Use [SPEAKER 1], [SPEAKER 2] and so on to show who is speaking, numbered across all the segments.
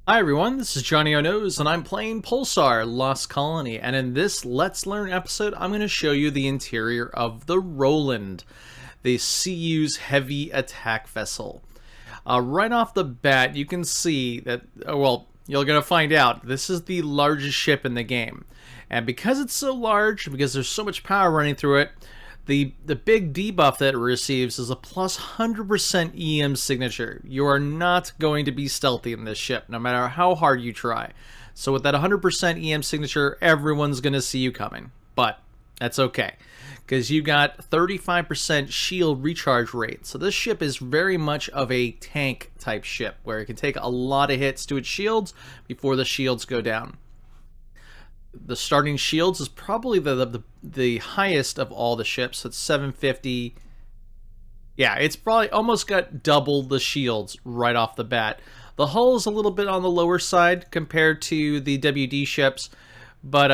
[SPEAKER 1] Hi everyone, this is Johnnyonoes, and I'm playing Pulsar, Lost Colony, and in this Let's Learn episode, I'm going to show you the interior of the Roland, the CU's heavy attack vessel. Right off the bat, you can see that, well, you're going to find out, this is the largest ship in the game. And because it's so large, because there's so much power running through it, the big debuff that it receives is a plus 100% EM signature. You are not going to be stealthy in this ship, no matter how hard you try. So with that 100% EM signature, everyone's going to see you coming. But that's okay, because you got 35% shield recharge rate. So this ship is very much of a tank type ship, where it can take a lot of hits to its shields before the shields go down. The starting shields is probably the highest of all the ships. It's 750. Yeah, it's probably almost got double the shields right off the bat. The hull is a little bit on the lower side compared to the WD ships, but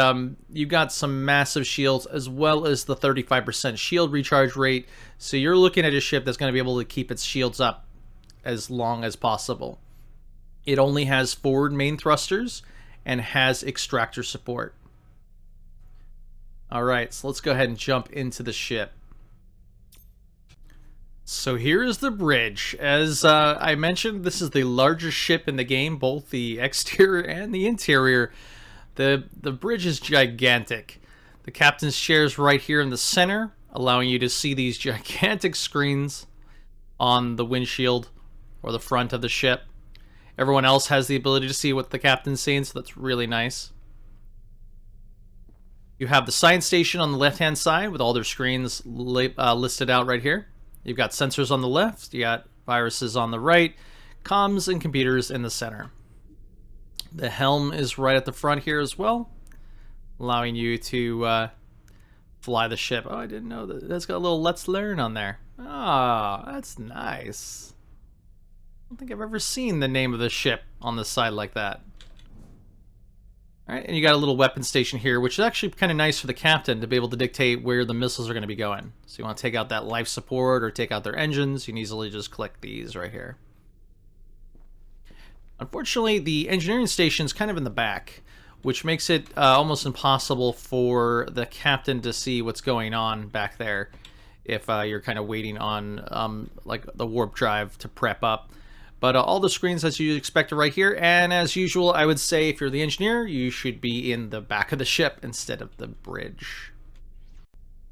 [SPEAKER 1] you got some massive shields as well as the 35% shield recharge rate. So you're looking at a ship that's going to be able to keep its shields up as long as possible. It only has forward main thrusters and has extractor support. Alright, so let's go ahead and jump into the ship. So here is the bridge. As I mentioned, this is the largest ship in the game, both the exterior and the interior. The bridge is gigantic. The captain's chair is right here in the center, allowing you to see these gigantic screens on the windshield or the front of the ship. Everyone else has the ability to see what the captain's seeing, so that's really nice. You have the science station on the left-hand side with all their screens listed out right here. You've got sensors on the left, you got viruses on the right, comms and computers in the center. The helm is right at the front here as well, allowing you to fly the ship. Oh, I didn't know that. That's got a little Let's Learn on there. Ah, that's nice. I don't think I've ever seen the name of the ship on the side like that. Alright, and you got a little weapon station here, which is actually kind of nice for the captain to be able to dictate where the missiles are going to be going. So you want to take out that life support or take out their engines, you can easily just click these right here. Unfortunately, the engineering station is kind of in the back, which makes it almost impossible for the captain to see what's going on back there if you're kind of waiting on like the warp drive to prep up. But all the screens as you expect are right here, and as usual, I would say if you're the engineer, you should be in the back of the ship instead of the bridge.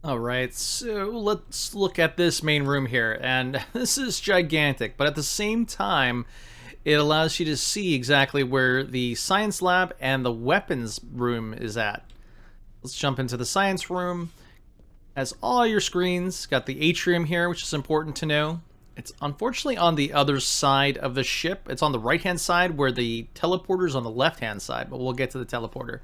[SPEAKER 1] Alright, so let's look at this main room here, and this is gigantic, but at the same time, it allows you to see exactly where the science lab and the weapons room is at. Let's jump into the science room. Has all your screens, got the atrium here, which is important to know. It's unfortunately on the other side of the ship. It's on the right-hand side where the teleporter's on the left-hand side, but we'll get to the teleporter.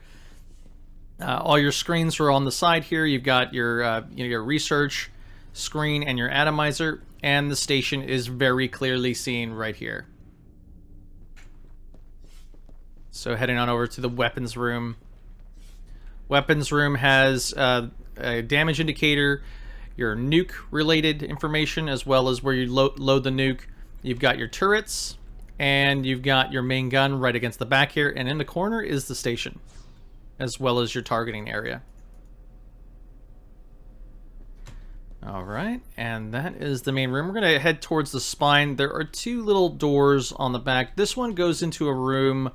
[SPEAKER 1] All your screens are on the side here. You've got your your research screen and your atomizer, and the station is very clearly seen right here. So heading on over to the weapons room. Weapons room has a damage indicator, your nuke related information, as well as where you load the nuke. You've got your turrets, and you've got your main gun right against the back here, and in the corner is the station, as well as your targeting area. Alright, and that is the main room. We're going to head towards the spine. There are two little doors on the back. This one goes into a room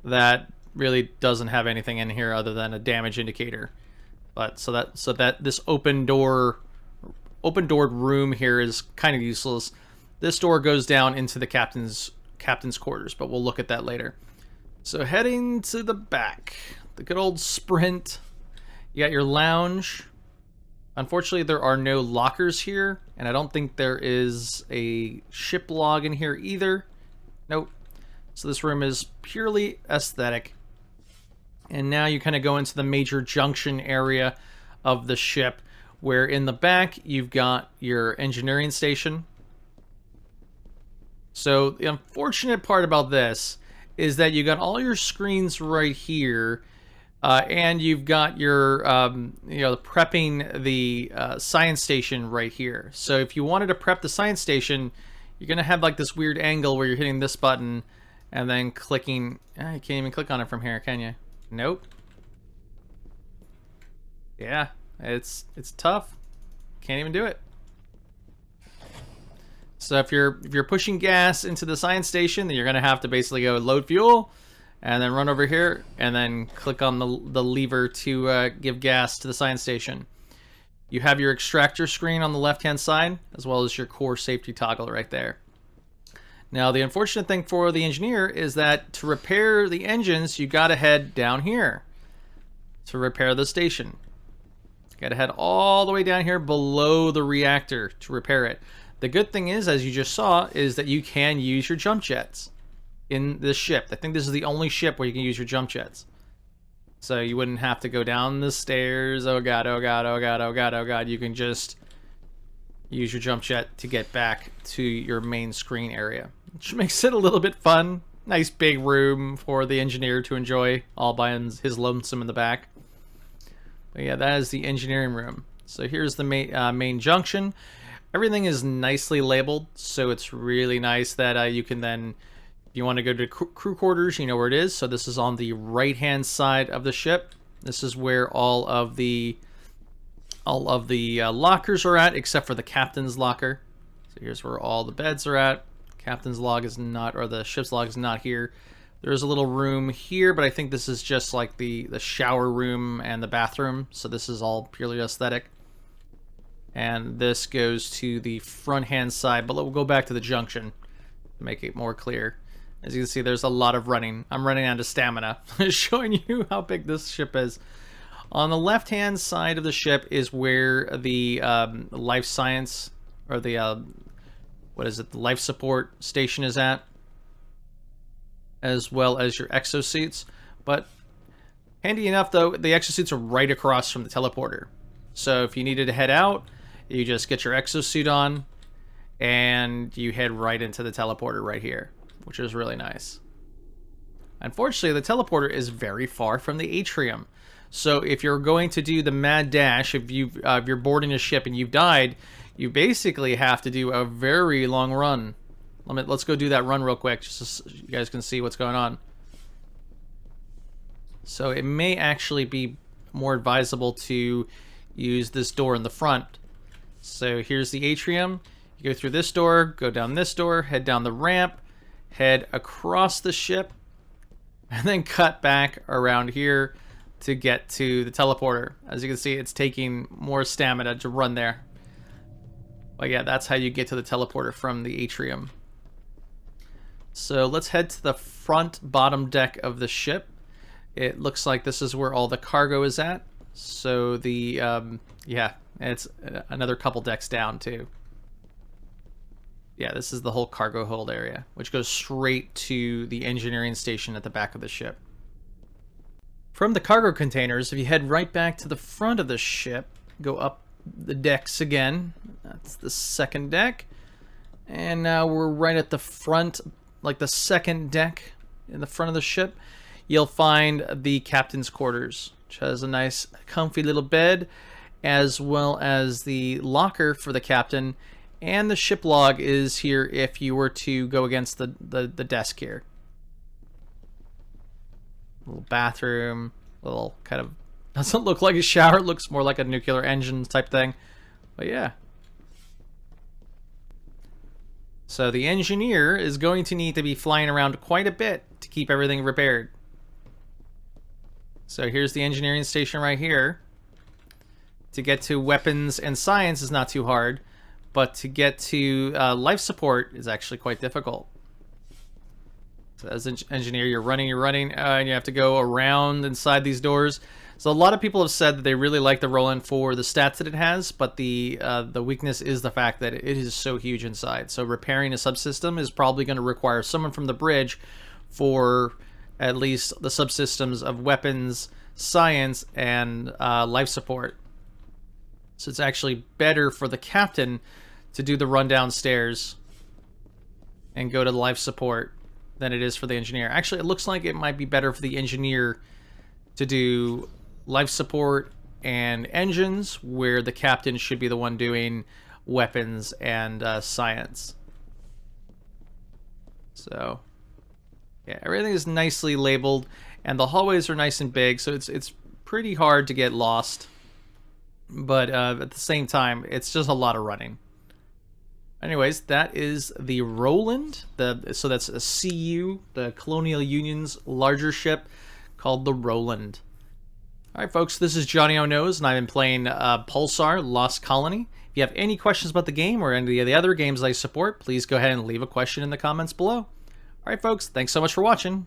[SPEAKER 1] that really doesn't have anything in here other than a damage indicator. But so that this open doored room here is kind of useless. This door goes down into the captain's quarters, but we'll look at that later. So heading to the back, the good old sprint. You got your lounge. Unfortunately, there are no lockers here, and I don't think there is a ship log in here either. Nope. So this room is purely aesthetic. And now you kind of go into the major junction area of the ship, where in the back you've got your engineering station. So the unfortunate part about this is that you got all your screens right here, and you've got your prepping the science station right here. So if you wanted to prep the science station, you're gonna have like this weird angle where you're hitting this button and then clicking. You can't even click on it from here, can you? Nope. Yeah, it's tough. Can't even do it. So if you're pushing gas into the science station, then you're gonna have to basically go load fuel, and then run over here, and then click on the lever to give gas to the science station. You have your extractor screen on the left-hand side, as well as your core safety toggle right there. Now, the unfortunate thing for the engineer is that to repair the engines, you gotta head down here to repair the station. You gotta head all the way down here below the reactor to repair it. The good thing is, as you just saw, is that you can use your jump jets in this ship. I think this is the only ship where you can use your jump jets. So you wouldn't have to go down the stairs. Oh god, oh god, oh god, oh god, oh god. You can just use your jump jet to get back to your main screen area, which makes it a little bit fun. Nice big room for the engineer to enjoy all by his lonesome in the back. But yeah, that is the engineering room. So here's the main junction. Everything is nicely labeled, so it's really nice that you can then, if you want to go to crew quarters, you know where it is. So this is on the right-hand side of the ship. This is where all of the lockers are at, except for the captain's locker. So here's where all the beds are at. Captain's log is not, or the ship's log is not here. There's a little room here, but I think this is just like the shower room and the bathroom. So this is all purely aesthetic. And this goes to the front-hand side, but we'll go back to the junction to make it more clear. As you can see, there's a lot of running. I'm running out of stamina, showing you how big this ship is. On the left-hand side of the ship is where the life science, or the, what is it, the life support station is at, as well as your exosuits. But handy enough, though, the exosuits are right across from the teleporter. So if you needed to head out, you just get your exosuit on, and you head right into the teleporter right here, which is really nice. Unfortunately, the teleporter is very far from the atrium. So if you're going to do the mad dash, if you're boarding a ship and you've died, you basically have to do a very long run. Let's go do that run real quick, just so you guys can see what's going on. So it may actually be more advisable to use this door in the front. So here's the atrium. You go through this door, go down this door, head down the ramp, head across the ship, and then cut back around here to get to the teleporter. As you can see, it's taking more stamina to run there. But yeah, that's how you get to the teleporter from the atrium. So let's head to the front bottom deck of the ship. It looks like this is where all the cargo is at. So the, yeah, it's another couple decks down too. Yeah, this is the whole cargo hold area, which goes straight to the engineering station at the back of the ship. From the cargo containers, if you head right back to the front of the ship, go up the decks again. That's the second deck. And now we're right at the front, like the second deck in the front of the ship. You'll find the captain's quarters, which has a nice comfy little bed, as well as the locker for the captain, and the ship log is here if you were to go against the desk here. Little bathroom, little kind of, doesn't look like a shower, it looks more like a nuclear engine type thing, but yeah. So the engineer is going to need to be flying around quite a bit to keep everything repaired. So here's the engineering station right here. To get to weapons and science is not too hard, but to get to life support is actually quite difficult. So as an engineer, you're running, and you have to go around inside these doors. So a lot of people have said that they really like the Roland for the stats that it has, but the weakness is the fact that it is so huge inside. So repairing a subsystem is probably going to require someone from the bridge for at least the subsystems of weapons, science, and life support. So it's actually better for the captain to do the run downstairs and go to the life support than it is for the engineer. Actually, it looks like it might be better for the engineer to do life support and engines, where the captain should be the one doing weapons and science. So Yeah, everything is nicely labeled, and the hallways are nice and big, so it's pretty hard to get lost. But at the same time, it's just a lot of running. Anyways, that is the Roland. So that's a CU, the Colonial Union's larger ship, called the Roland. Alright folks, this is Johnnyonoes, and I've been playing Pulsar, Lost Colony. If you have any questions about the game or any of the other games I support, please go ahead and leave a question in the comments below. Alright folks, thanks so much for watching.